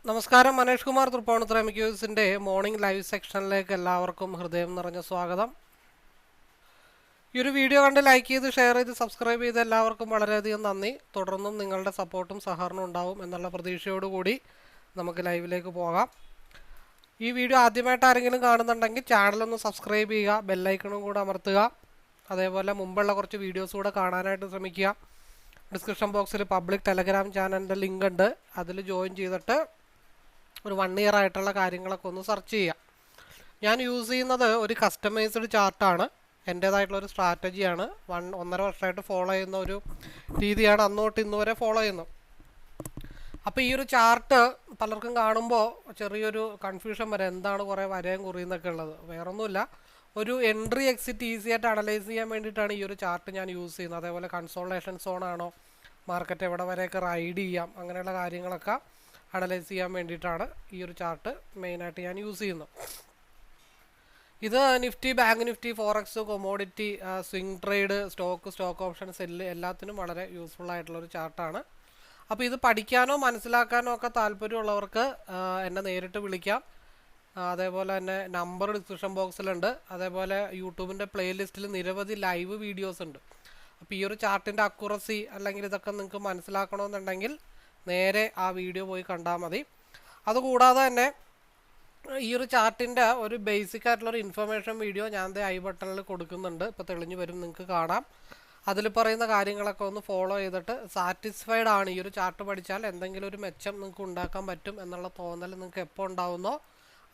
നമസ്കാരം, Manesh Kumar Tripunithura എംക്യൂസിൻ്റെ morning live സെക്ഷനിലേക്ക് എല്ലാവർക്കും ഹൃദയം നിറഞ്ഞ സ്വാഗതം. ഈ ഒരു വീഡിയോ കണ്ട് ലൈക്ക് ചെയ്ത് ഷെയർ ചെയ്ത് സബ്സ്ക്രൈബ് ചെയ്ത് എല്ലാവർക്കും വളരെയധികം നന്ദി. തുടർന്നും നിങ്ങളുടെ സപ്പോർട്ടും സഹകരണവും ഉണ്ടാവും എന്നുള്ള പ്രതീക്ഷയോടുകൂടി നമുക്ക് ലൈവിലേക്ക് പോകാം. ഈ വീഡിയോ ആദ്യമായിട്ട് ആരെങ്കിലും കാണുന്നുണ്ടെങ്കിൽ ചാനലൊന്ന് സബ്സ്ക്രൈബ് ചെയ്യുക, ബെല്ലൈക്കണും കൂടെ അമർത്തുക. അതേപോലെ മുമ്പുള്ള കുറച്ച് വീഡിയോസ് കൂടെ കാണാനായിട്ട് ശ്രമിക്കുക. ഡിസ്ക്രിപ്ഷൻ ബോക്സിൽ പബ്ലിക് ടെലഗ്രാം ചാനലിൻ്റെ ലിങ്ക് ഉണ്ട്, അതിൽ ജോയിൻ ചെയ്തിട്ട് ഒരു 1 ഇയർ ആയിട്ടുള്ള കാര്യങ്ങളൊക്കെ ഒന്ന് സെർച്ച് ചെയ്യാം. ഞാൻ യൂസ് ചെയ്യുന്നത് ഒരു കസ്റ്റമൈസ്ഡ് ചാർട്ടാണ്, എൻ്റേതായിട്ടുള്ളൊരു സ്ട്രാറ്റജിയാണ്. 1.5 വർഷമായിട്ട് ഫോളോ ചെയ്യുന്ന ഒരു രീതിയാണ്, അന്ന് തൊട്ട് ഇന്ന് വരെ ഫോളോ ചെയ്യുന്നത്. അപ്പോൾ ഈ ഒരു ചാർട്ട് പലർക്കും കാണുമ്പോൾ ചെറിയൊരു കൺഫ്യൂഷൻ വരെ, എന്താണ് കുറേ വരയും കുറിയെന്നൊക്കെ ഉള്ളത്. വേറൊന്നുമില്ല, ഒരു എൻട്രി എക്സിറ്റ് ഈസി ആയിട്ട് അനലൈസ് ചെയ്യാൻ വേണ്ടിയിട്ടാണ് ഈ ഒരു ചാർട്ട് ഞാൻ യൂസ് ചെയ്യുന്നത്. അതേപോലെ കൺസോൾട്ടേഷൻ സോൺ ആണോ, മാർക്കറ്റ് എവിടെ വരെയൊക്കെ റൈഡ് ചെയ്യാം, അങ്ങനെയുള്ള കാര്യങ്ങളൊക്കെ അനലൈസ് ചെയ്യാൻ വേണ്ടിയിട്ടാണ് ഈ ഒരു ചാർട്ട് മെയിനായിട്ട് ഞാൻ യൂസ് ചെയ്യുന്നത്. ഇത് Nifty, bank Nifty, forex, commodity, swing trade, stock option, sell എല്ലാത്തിനും വളരെ യൂസ്ഫുൾ ആയിട്ടുള്ളൊരു ചാർട്ടാണ്. അപ്പോൾ ഇത് പഠിക്കാനോ മനസ്സിലാക്കാനോ ഒക്കെ താല്പര്യമുള്ളവർക്ക് എന്നെ നേരിട്ട് വിളിക്കാം. അതേപോലെ തന്നെ നമ്പർ ഡിസ്ക്രിപ്ഷൻ ബോക്സിലുണ്ട്. അതേപോലെ യൂട്യൂബിൻ്റെ പ്ലേലിസ്റ്റിൽ നിരവധി ലൈവ് വീഡിയോസ് ഉണ്ട്. അപ്പോൾ ഈ ഒരു ചാർട്ടിൻ്റെ അക്യുറസി അല്ലെങ്കിൽ ഇതൊക്കെ നിങ്ങൾക്ക് മനസ്സിലാക്കണമെന്നുണ്ടെങ്കിൽ നേരെ ആ വീഡിയോ പോയി കണ്ടാൽ മതി. അതുകൂടാതെ തന്നെ ഈ ഒരു ചാർട്ടിൻ്റെ ഒരു ബേസിക് ആയിട്ടുള്ളൊരു ഇൻഫർമേഷൻ വീഡിയോ ഞാൻ ഐ ബട്ടണിൽ കൊടുക്കുന്നുണ്ട്, ഇപ്പോൾ തെളിഞ്ഞു വരും, നിങ്ങൾക്ക് കാണാം. അതിൽ പറയുന്ന കാര്യങ്ങളൊക്കെ ഒന്ന് ഫോളോ ചെയ്തിട്ട് സാറ്റിസ്ഫൈഡ് ആണ്, ഈ ഒരു ചാർട്ട് പഠിച്ചാൽ എന്തെങ്കിലും ഒരു മെച്ചം നിങ്ങൾക്ക് ഉണ്ടാക്കാൻ പറ്റും എന്നുള്ള തോന്നൽ നിങ്ങൾക്ക് എപ്പോൾ ഉണ്ടാവുന്നോ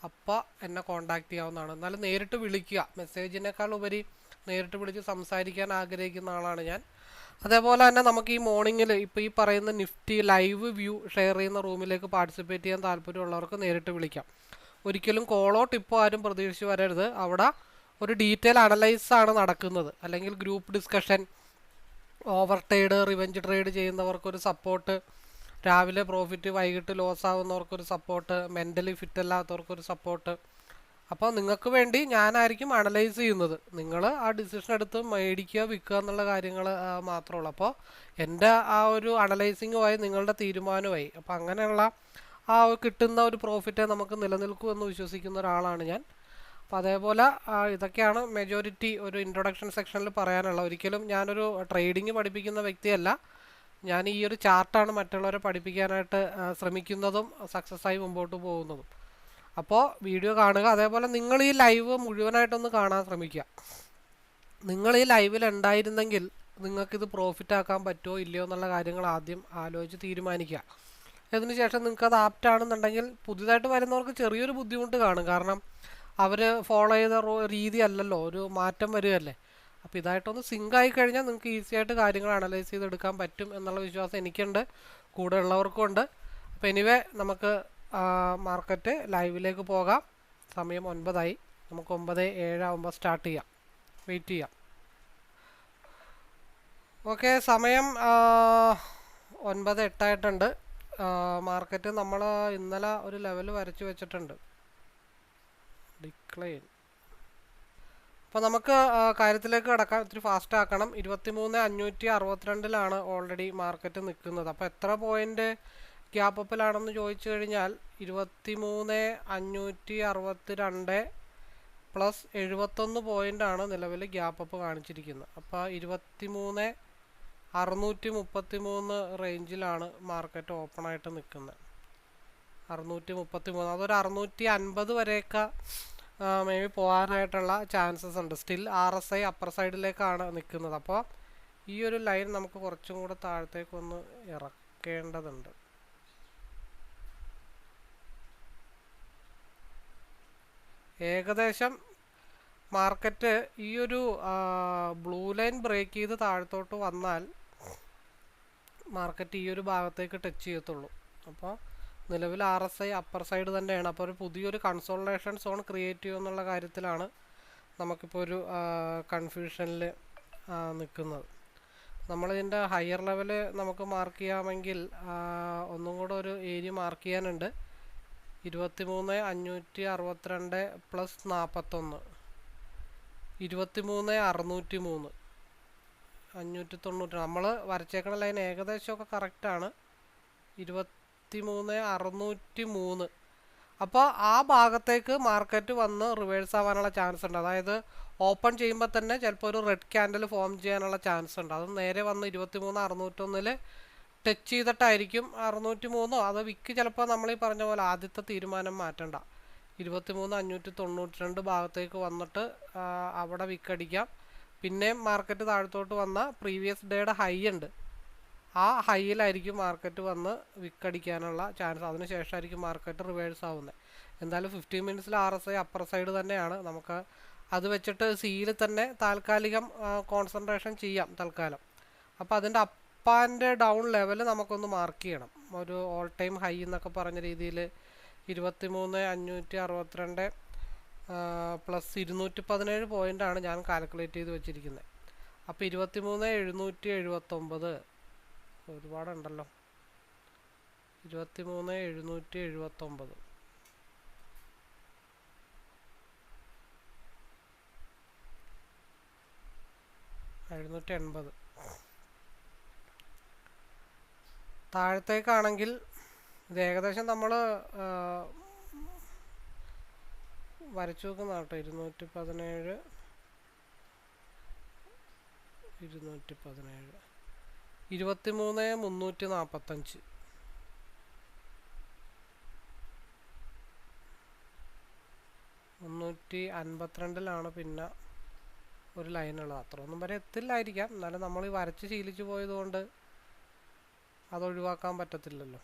അപ്പോൾ എന്നെ കോൺടാക്റ്റ് ചെയ്യാവുന്നതാണ്. എന്നാലും നേരിട്ട് വിളിക്കുക, മെസ്സേജിനേക്കാൾ ഉപരി നേരിട്ട് വിളിച്ച് സംസാരിക്കാൻ ആഗ്രഹിക്കുന്ന ആളാണ് ഞാൻ. അതേപോലെ തന്നെ നമുക്ക് ഈ മോർണിംഗിൽ ഇപ്പോൾ ഈ പറയുന്ന നിഫ്റ്റി ലൈവ് വ്യൂ ഷെയർ ചെയ്യുന്ന റൂമിലേക്ക് പാർട്ടിസിപ്പേറ്റ് ചെയ്യാൻ താല്പര്യമുള്ളവർക്ക് നേരിട്ട് വിളിക്കാം. ഒരിക്കലും കോളോ ടിപ്പോ ആരും പ്രതീക്ഷിച്ച് വരരുത്. അവിടെ ഒരു ഡീറ്റെയിൽ അനലൈസ് ആണ് നടക്കുന്നത്. അല്ലെങ്കിൽ group discussion, over trade, revenge trade ചെയ്യുന്നവർക്കൊരു സപ്പോർട്ട്, രാവിലെ പ്രോഫിറ്റ് വൈകിട്ട് ലോസ് ആവുന്നവർക്കൊരു സപ്പോർട്ട്, മെൻ്റലി ഫിറ്റ് അല്ലാത്തവർക്കൊരു സപ്പോർട്ട്. അപ്പോൾ നിങ്ങൾക്ക് വേണ്ടി ഞാനായിരിക്കും അനലൈസ് ചെയ്യുന്നത്. നിങ്ങൾ ആ ഡിസിഷൻ എടുത്ത് മേടിക്കുക വിൽക്കുക എന്നുള്ള കാര്യങ്ങൾ മാത്രമേ ഉള്ളൂ. അപ്പോൾ എൻ്റെ ആ ഒരു അനലൈസിങ്ങുമായി നിങ്ങളുടെ തീരുമാനമായി. അപ്പോൾ അങ്ങനെയുള്ള ആ കിട്ടുന്ന ഒരു പ്രോഫിറ്റ് നമുക്ക് നിലനിൽക്കൂ എന്ന് വിശ്വസിക്കുന്ന ഒരാളാണ് ഞാൻ. അപ്പോൾ അതേപോലെ ഇതൊക്കെയാണ് മെജോറിറ്റി ഒരു ഇൻട്രൊഡക്ഷൻ സെക്ഷനിൽ പറയാനുള്ള. ഒരിക്കലും ഞാനൊരു ട്രേഡിങ് പഠിപ്പിക്കുന്ന വ്യക്തിയല്ല. ഞാൻ ഈ ഒരു ചാർട്ടാണ് മറ്റുള്ളവരെ പഠിപ്പിക്കാനായിട്ട് ശ്രമിക്കുന്നതും സക്സസ്സായി മുമ്പോട്ട് പോകുന്നതും. അപ്പോൾ വീഡിയോ കാണുക. അതേപോലെ നിങ്ങൾ ഈ ലൈവ് മുഴുവനായിട്ടൊന്ന് കാണാൻ ശ്രമിക്കുക. നിങ്ങൾ ഈ ലൈവിൽ ഉണ്ടായിരുന്നെങ്കിൽ നിങ്ങൾക്കിത് പ്രോഫിറ്റ് ആക്കാൻ പറ്റുമോ ഇല്ലയോ എന്നുള്ള കാര്യങ്ങൾ ആദ്യം ആലോചിച്ച് തീരുമാനിക്കുക. അതിനുശേഷം നിങ്ങൾക്കത് ആപ്റ്റാണെന്നുണ്ടെങ്കിൽ പുതിയതായിട്ട് വരുന്നവർക്ക് ചെറിയൊരു ബുദ്ധിമുട്ട് കാണും. കാരണം അവർ ഫോളോ ചെയ്ത രീതി അല്ലല്ലോ, ഒരു മാറ്റം വരികയല്ലേ. അപ്പോൾ ഇതായിട്ടൊന്ന് സിങ്ക് ആയി കഴിഞ്ഞാൽ നിങ്ങൾക്ക് ഈസി ആയിട്ട് കാര്യങ്ങൾ അനലൈസ് ചെയ്തെടുക്കാൻ പറ്റും എന്നുള്ള വിശ്വാസം എനിക്കുണ്ട്, കൂടെ ഉള്ളവർക്കും ഉണ്ട്. അപ്പോൾ എനിവേ നമുക്ക് മാർക്കറ്റ് ലൈവിലേക്ക് പോകാം. സമയം 9 ആയി. നമുക്ക് 9:07 ആകുമ്പോൾ സ്റ്റാർട്ട് ചെയ്യാം. വെയിറ്റ് ചെയ്യാം. ഓക്കെ, സമയം 9:08 ആയിട്ടുണ്ട്. മാർക്കറ്റ് നമ്മൾ ഇന്നലെ ഒരു ലെവൽ വരച്ച് വെച്ചിട്ടുണ്ട്, ഡിക്ലൈൻ. അപ്പോൾ നമുക്ക് കാര്യത്തിലേക്ക് കിടക്കാം. ഇത്തിരി ഫാസ്റ്റ് ആക്കണം. 23,562 ഓൾറെഡി മാർക്കറ്റ് നിൽക്കുന്നത്. അപ്പോൾ എത്ര പോയിൻ്റ് ഗ്യാപ്പ് അപ്പിലാണെന്ന് ചോദിച്ചു കഴിഞ്ഞാൽ 23,562 പ്ലസ് 71 പോയിൻ്റാണ് നിലവിൽ ഗ്യാപ്പ് അപ്പ് കാണിച്ചിരിക്കുന്നത്. അപ്പോൾ 23,633 റേഞ്ചിലാണ് മാർക്കറ്റ് ഓപ്പണായിട്ട് നിൽക്കുന്നത്. 633, അതൊരു 650 വരെയൊക്കെ മേ ബി പോകാനായിട്ടുള്ള ചാൻസസ് ഉണ്ട്. സ്റ്റിൽ RSI അപ്പർ സൈഡിലേക്കാണ് നിൽക്കുന്നത്. അപ്പോൾ ഈ ഒരു ലൈൻ നമുക്ക് കുറച്ചും കൂടെ താഴത്തേക്കൊന്ന് ഇറക്കേണ്ടതുണ്ട്. ഏകദേശം മാർക്കറ്റ് ഈ ഒരു ബ്ലൂ ലൈൻ ബ്രേക്ക് ചെയ്ത് താഴത്തോട്ട് വന്നാൽ മാർക്കറ്റ് ഈ ഒരു ഭാഗത്തേക്ക് ടച്ച് ചെയ്യത്തുള്ളൂ. അപ്പോൾ നിലവിൽ RSI അപ്പർ സൈഡ് തന്നെയാണ്. അപ്പോൾ ഒരു പുതിയൊരു കൺസോൾട്ടേഷൻ സോൺ ക്രിയേറ്റ് ചെയ്യുമെന്നുള്ള കാര്യത്തിലാണ് നമുക്കിപ്പോൾ ഒരു കൺഫ്യൂഷനിൽ നിൽക്കുന്നത്. നമ്മളിതിൻ്റെ ഹയർ ലെവൽ നമുക്ക് മാർക്ക് ചെയ്യാമെങ്കിൽ ഒന്നും കൂടെ ഒരു ഏരിയ മാർക്ക് ചെയ്യാനുണ്ട്. 23,562 പ്ലസ് 41, 23,603, 590. നമ്മൾ വരച്ചേക്കണ ലൈൻ ഏകദേശമൊക്കെ കറക്റ്റാണ്. 23,603. അപ്പോൾ ആ ഭാഗത്തേക്ക് മാർക്കറ്റ് വന്ന് റിവേഴ്സ് ആവാനുള്ള ചാൻസ് ഉണ്ട്. അതായത് ഓപ്പൺ ചെയ്യുമ്പോൾ തന്നെ ചിലപ്പോൾ ഒരു റെഡ് ക്യാൻഡിൽ ഫോം ചെയ്യാനുള്ള ചാൻസ് ഉണ്ട്. അത് നേരെ വന്ന് 23,601 ടച്ച് ചെയ്തിട്ടായിരിക്കും 603. അത് വിക്ക് ചിലപ്പോൾ നമ്മൾ ഈ പറഞ്ഞ പോലെ ആദ്യത്തെ തീരുമാനം മാറ്റണ്ട, 23,592 ഭാഗത്തേക്ക് വന്നിട്ട് അവിടെ വിക്കടിക്കാം. പിന്നെയും മാർക്കറ്റ് താഴത്തോട്ട് വന്ന പ്രീവിയസ് ഡേയുടെ ഹൈ ഉണ്ട്, ആ ഹൈയിലായിരിക്കും മാർക്കറ്റ് വന്ന് വിക്കടിക്കാനുള്ള ചാൻസ്. അതിനുശേഷമായിരിക്കും മാർക്കറ്റ് റിവേഴ്സ് ആവുന്നത്. എന്തായാലും 15 മിനിറ്റ്സിൽ RSI അപ്പർ സൈഡ് തന്നെയാണ്. നമുക്ക് അത് വെച്ചിട്ട് സിയിൽ തന്നെ താൽക്കാലികം കോൺസെൻട്രേഷൻ ചെയ്യാം തൽക്കാലം. അപ്പോൾ അതിൻ്റെ അപ്പ് ആൻഡ് ഡൗൺ ലെവൽ നമുക്കൊന്ന് മാർക്ക് ചെയ്യണം. ഒരു ഓൾ ടൈം ഹൈ എന്നൊക്കെ പറഞ്ഞ രീതിയിൽ 23,562 പ്ലസ് 217 പോയിൻ്റാണ് ഞാൻ കാൽക്കുലേറ്റ് ചെയ്ത് വെച്ചിരിക്കുന്നത്. അപ്പോൾ 23,779 ഒരുപാടുണ്ടല്ലോ. 23,779 780. താഴത്തേക്കാണെങ്കിൽ ഇത് ഏകദേശം നമ്മൾ വരച്ചു നോക്കുന്ന കേട്ടോ. 217 23,345. 352 പിന്നെ ഒരു ലൈനുള്ളത്. അത്രയൊന്നും വരെ എത്തില്ലായിരിക്കാം, എന്നാലും നമ്മൾ ഈ വരച്ച് ശീലിച്ചു പോയതുകൊണ്ട് അത് ഒഴിവാക്കാൻ പറ്റത്തില്ലല്ലോ.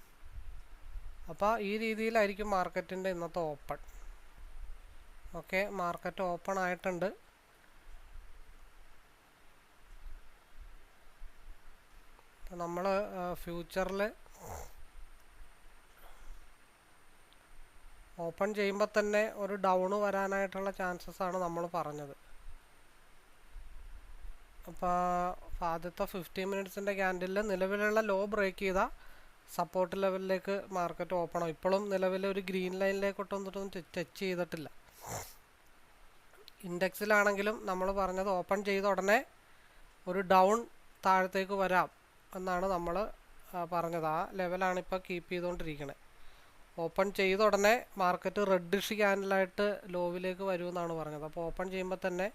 അപ്പോൾ ഈ രീതിയിലായിരിക്കും മാർക്കറ്റിൻ്റെ ഇന്നത്തെ ഓപ്പൺ. ഓക്കെ, മാർക്കറ്റ് ഓപ്പൺ ആയിട്ടുണ്ട്. നമ്മൾ ഫ്യൂച്ചറിൽ ഓപ്പൺ ചെയ്യുമ്പോൾ തന്നെ ഒരു ഡൗൺ വരാനായിട്ടുള്ള ചാൻസസ് ആണ് നമ്മൾ പറഞ്ഞത്. അപ്പോൾ ആദ്യത്തെ 15 മിനിറ്റ്സിൻ്റെ ക്യാൻഡിലിൽ നിലവിലുള്ള ലോ ബ്രേക്ക് ചെയ്താൽ സപ്പോർട്ട് ലെവലിലേക്ക് മാർക്കറ്റ് ഓപ്പൺ ആവും. ഇപ്പോഴും നിലവിൽ ഒരു ഗ്രീൻ ലൈനിലേക്കൊട്ടൊന്നും ടച്ച് ചെയ്തിട്ടില്ല. ഇൻഡെക്സിലാണെങ്കിലും നമ്മൾ പറഞ്ഞത് ഓപ്പൺ ചെയ്ത ഉടനെ ഒരു ഡൗൺ താഴത്തേക്ക് വരാം എന്നാണ് നമ്മൾ പറഞ്ഞത്. ആ ലെവലാണ് ഇപ്പോൾ കീപ്പ് ചെയ്തുകൊണ്ടിരിക്കുന്നത്. ഓപ്പൺ ചെയ്ത ഉടനെ മാർക്കറ്റ് റെഡിഷ് ക്യാൻഡിലായിട്ട് ലോവിലേക്ക് വരുമെന്നാണ് പറഞ്ഞത്. അപ്പോൾ ഓപ്പൺ ചെയ്യുമ്പോൾ തന്നെ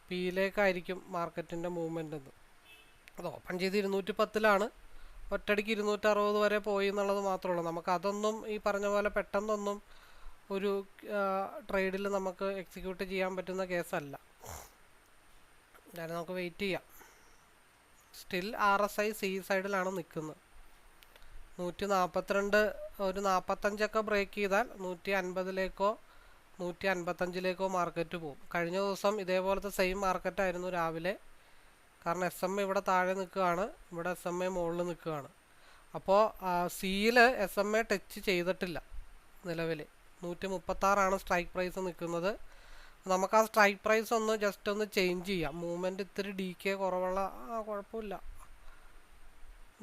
പിയിലേക്കായിരിക്കും മാർക്കറ്റിൻ്റെ മൂവ്മെൻ്റ്. അത് ഓപ്പൺ ചെയ്ത് 210 ഒറ്റടിക്ക് 260 വരെ പോയി എന്നുള്ളത് മാത്രമേ ഉള്ളൂ. നമുക്കതൊന്നും ഈ പറഞ്ഞ പോലെ പെട്ടെന്നൊന്നും ഒരു ട്രേഡിൽ നമുക്ക് എക്സിക്യൂട്ട് ചെയ്യാൻ പറ്റുന്ന കേസല്ല. എന്തായാലും നമുക്ക് വെയിറ്റ് ചെയ്യാം. സ്റ്റിൽ RSI സി സൈഡിലാണ് നിൽക്കുന്നത്. 142 ഒരു 45 ബ്രേക്ക് ചെയ്താൽ 150 155 മാർക്കറ്റ് പോകും. കഴിഞ്ഞ ദിവസം ഇതേപോലത്തെ സെയിം മാർക്കറ്റായിരുന്നു രാവിലെ. കാരണം SMA ഇവിടെ താഴെ നിൽക്കുകയാണ്, ഇവിടെ SMA മുകളിൽ നിൽക്കുകയാണ്. അപ്പോൾ സിയിൽ SMA ടച്ച് ചെയ്തിട്ടില്ല. നിലവിൽ 136 സ്ട്രൈക്ക് പ്രൈസ് നിൽക്കുന്നത്. നമുക്ക് ആ സ്ട്രൈക്ക് പ്രൈസ് ഒന്ന് ജസ്റ്റ് ഒന്ന് ചേഞ്ച് ചെയ്യാം. മൂവ്മെൻറ്റ് ഇത്തിരി DK കുറവുള്ള കുഴപ്പമില്ല.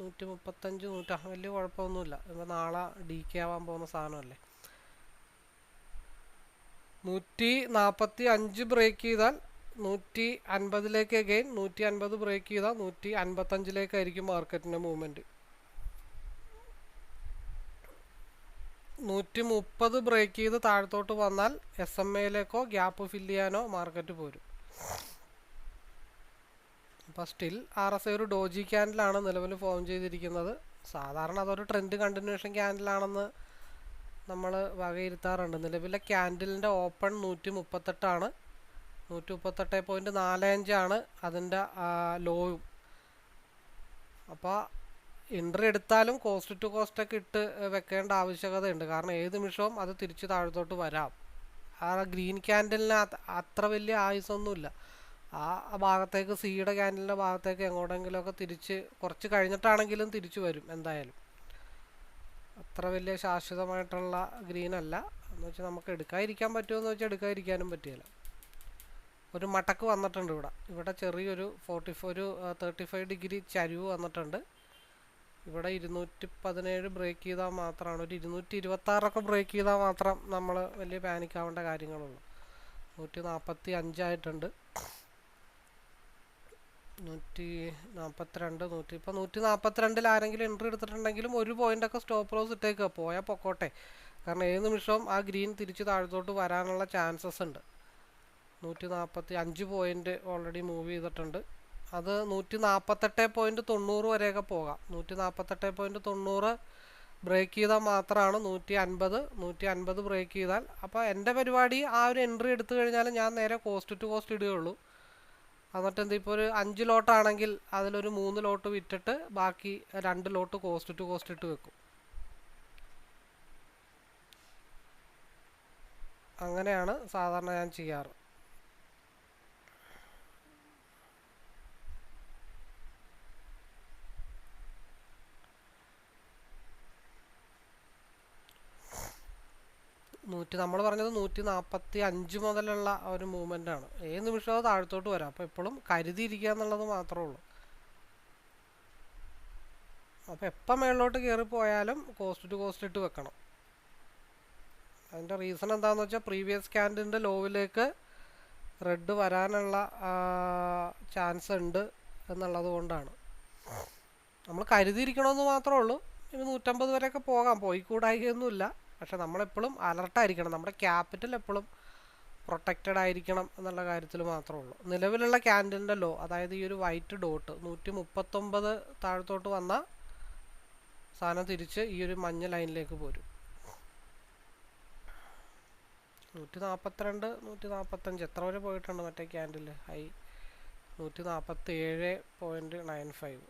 135 വലിയ കുഴപ്പമൊന്നുമില്ല. ഇപ്പോൾ നാളെ DK ആവാൻ പോകുന്ന സാധനമല്ലേ. 145 ബ്രേക്ക് ചെയ്താൽ 150 അഗെയിൻ 150 ബ്രേക്ക് ചെയ്താൽ 155 മാർക്കറ്റിൻ്റെ മൂവ്മെൻറ്റ്. 130 ബ്രേക്ക് ചെയ്ത് താഴത്തോട്ട് വന്നാൽ SMA ഗ്യാപ്പ് ഫില്ല് ചെയ്യാനോ മാർക്കറ്റ് പോരും. അപ്പോൾ സ്റ്റിൽ RSI ഒരു ഡോജി ക്യാൻഡിലാണ് നിലവിൽ ഫോം ചെയ്തിരിക്കുന്നത്. സാധാരണ അതൊരു ട്രെൻഡ് കണ്ടിന്യൂഷൻ ക്യാൻഡിലാണെന്ന് നമ്മൾ വകയിരുത്താറുണ്ട്. നിലവിലെ ക്യാൻഡിലിൻ്റെ ഓപ്പൺ 138 138.45 അതിൻ്റെ ലോയും. അപ്പോൾ എൻട്രി എടുത്താലും കോസ്റ്റ് ടു കോസ്റ്റൊക്കെ ഇട്ട് വെക്കേണ്ട ആവശ്യകതയുണ്ട്. കാരണം ഏത് നിമിഷവും അത് തിരിച്ച് താഴത്തോട്ട് വരാം. ആ ഗ്രീൻ ക്യാൻഡിലിന് അത്ര വലിയ ആയുസൊന്നുമില്ല. ആ ഭാഗത്തേക്ക് സിയുടെ ക്യാൻഡിലിൻ്റെ ഭാഗത്തേക്ക് എങ്ങോട്ടെങ്കിലുമൊക്കെ തിരിച്ച് കുറച്ച് കഴിഞ്ഞിട്ടാണെങ്കിലും തിരിച്ചു വരും എന്തായാലും. അത്ര വലിയ ശാശ്വതമായിട്ടുള്ള ഗ്രീൻ അല്ല. എന്ന് വെച്ചാൽ നമുക്ക് എടുക്കാതിരിക്കാൻ പറ്റുമെന്ന് വെച്ചാൽ എടുക്കാതിരിക്കാനും പറ്റില്ല. ഒരു മടക്ക് വന്നിട്ടുണ്ട് ഇവിടെ ചെറിയൊരു 35 ഡിഗ്രി ചരിവ് വന്നിട്ടുണ്ട്. ഇവിടെ 217 ബ്രേക്ക് ചെയ്താൽ മാത്രമാണ്, ഒരു 226 ബ്രേക്ക് ചെയ്താൽ മാത്രം നമ്മൾ വലിയ പാനിക് ആവേണ്ട കാര്യങ്ങളുള്ളൂ. 145 ആയിട്ടുണ്ട്. 142 ഇപ്പോൾ 142 ആരെങ്കിലും എൻട്രി എടുത്തിട്ടുണ്ടെങ്കിലും ഒരു പോയിൻ്റൊക്കെ സ്റ്റോപ്പ് ലോസ് ഇട്ടേക്കുക, പോയാൽ പൊക്കോട്ടെ. കാരണം ഏത് നിമിഷവും ആ ഗ്രീൻ തിരിച്ച് താഴത്തോട്ട് വരാനുള്ള ചാൻസസ് ഉണ്ട്. 145 പോയിൻ്റ് ഓൾറെഡി മൂവ് ചെയ്തിട്ടുണ്ട്. അത് 148.90 വരെയൊക്കെ പോകാം. 148.90 ബ്രേക്ക് ചെയ്താൽ മാത്രമാണ് 150 ബ്രേക്ക് ചെയ്താൽ. അപ്പോൾ എൻ്റെ പരിപാടി ആ ഒരു എൻട്രി എടുത്തു കഴിഞ്ഞാൽ ഞാൻ നേരെ കോസ്റ്റ് ടു കോസ്റ്റ് ഇടുകയുള്ളൂ. എന്നിട്ട് എന്താ, ഇപ്പോൾ ഒരു 5 ലോട്ടാണെങ്കിൽ അതിലൊരു 3 ലോട്ട് വിറ്റിട്ട് ബാക്കി 2 ലോട്ട് കോസ്റ്റ് ടു കോസ്റ്റ് ഇട്ട് വെക്കും. അങ്ങനെയാണ് സാധാരണ ഞാൻ ചെയ്യാറ്. നമ്മൾ പറഞ്ഞത് 145 മുതലുള്ള ഒരു മൂവ്മെൻ്റ് ആണ്. ഏത് നിമിഷവും അത് താഴത്തോട്ട് വരാം. അപ്പോൾ എപ്പോഴും കരുതിയിരിക്കുക എന്നുള്ളത് മാത്രമേ ഉള്ളൂ. അപ്പോൾ എപ്പം മേളിലോട്ട് കയറിപ്പോയാലും കോസ്റ്റ് ടു കോസ്റ്റ് ഇട്ട് വെക്കണം. അതിൻ്റെ റീസൺ എന്താണെന്ന് വെച്ചാൽ പ്രീവിയസ് ക്യാൻഡിൻ്റെ ലോവിലേക്ക് റെഡ് വരാനുള്ള ചാൻസ് ഉണ്ട് എന്നുള്ളത് കൊണ്ടാണ്. നമ്മൾ കരുതിയിരിക്കണമെന്ന് മാത്രമേ ഉള്ളൂ. ഇനി 150 വരെയൊക്കെ പോകാം, പോയിക്കൂടായികയൊന്നുമില്ല. പക്ഷെ നമ്മളെപ്പോഴും അലർട്ടായിരിക്കണം, നമ്മുടെ ക്യാപിറ്റൽ എപ്പോഴും പ്രൊട്ടക്റ്റഡ് ആയിരിക്കണം എന്നുള്ള കാര്യത്തിൽ മാത്രമേ ഉള്ളൂ. നിലവിലുള്ള ക്യാൻഡിലിൻ്റെ ലോ, അതായത് ഈ ഒരു വൈറ്റ് ഡോട്ട് 139 താഴത്തോട്ട് വന്ന സാധനം തിരിച്ച് ഈ ഒരു മഞ്ഞ ലൈനിലേക്ക് പോരും. 142, 145 എത്ര വരെ പോയിട്ടുണ്ട് മറ്റേ ക്യാൻഡിൽ ഹൈ? 147.95.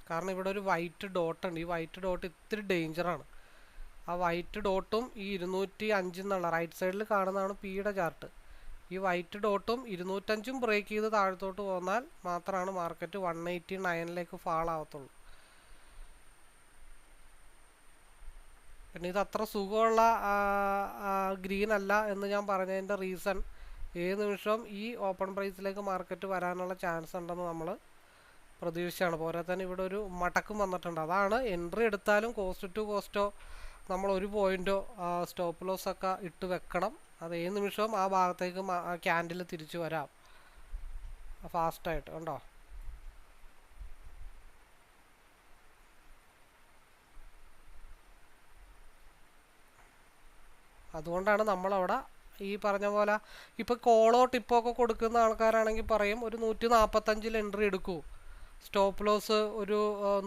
കാരണം ഇവിടെ ഒരു വൈറ്റ് ഡോട്ട് ഉണ്ട്. ഈ വൈറ്റ് ഡോട്ട് ഇത്തിരി ഡേഞ്ചറാണ്. ആ വൈറ്റ് ഡോട്ടും ഈ 205 എന്നുള്ള റൈറ്റ് സൈഡിൽ കാണുന്നതാണ് പിയുടെ ചാർട്ട്. ഈ വൈറ്റ് ഡോട്ടും 205 ബ്രേക്ക് ചെയ്ത് താഴത്തോട്ട് പോന്നാൽ മാത്രമാണ് മാർക്കറ്റ് 189 ഫാൾ ആവത്തുള്ളൂ. പിന്നെ ഇത് അത്ര സുഖമുള്ള ഗ്രീൻ അല്ല എന്ന് ഞാൻ പറഞ്ഞതിൻ്റെ റീസൺ, ഏത് നിമിഷവും ഈ ഓപ്പൺ പ്രൈസിലേക്ക് മാർക്കറ്റ് വരാനുള്ള ചാൻസ് ഉണ്ടെന്ന് നമ്മൾ പ്രതീക്ഷിച്ചാണ്. പോരാ തന്നെ ഇവിടെ ഒരു മടക്കും വന്നിട്ടുണ്ട്. അതാണ് എൻട്രി എടുത്താലും കോസ്റ്റ് ടു കോസ്റ്റോ നമ്മൾ ഒരു പോയിൻ്റോ സ്റ്റോപ്പ് ലോസ് ഒക്കെ ഇട്ട് വെക്കണം. അത് ഏത് നിമിഷവും ആ ഭാഗത്തേക്ക് ക്യാൻഡിൽ തിരിച്ചു വരാം ഫാസ്റ്റായിട്ട്. ഉണ്ടോ? അതുകൊണ്ടാണ് നമ്മളവിടെ ഈ പറഞ്ഞ പോലെ ഇപ്പോൾ കോളോ ടിപ്പോ ഒക്കെ കൊടുക്കുന്ന ആൾക്കാരാണെങ്കിൽ പറയും ഒരു 145 എൻട്രി എടുക്കൂ, സ്റ്റോപ്പ് ലോസ് ഒരു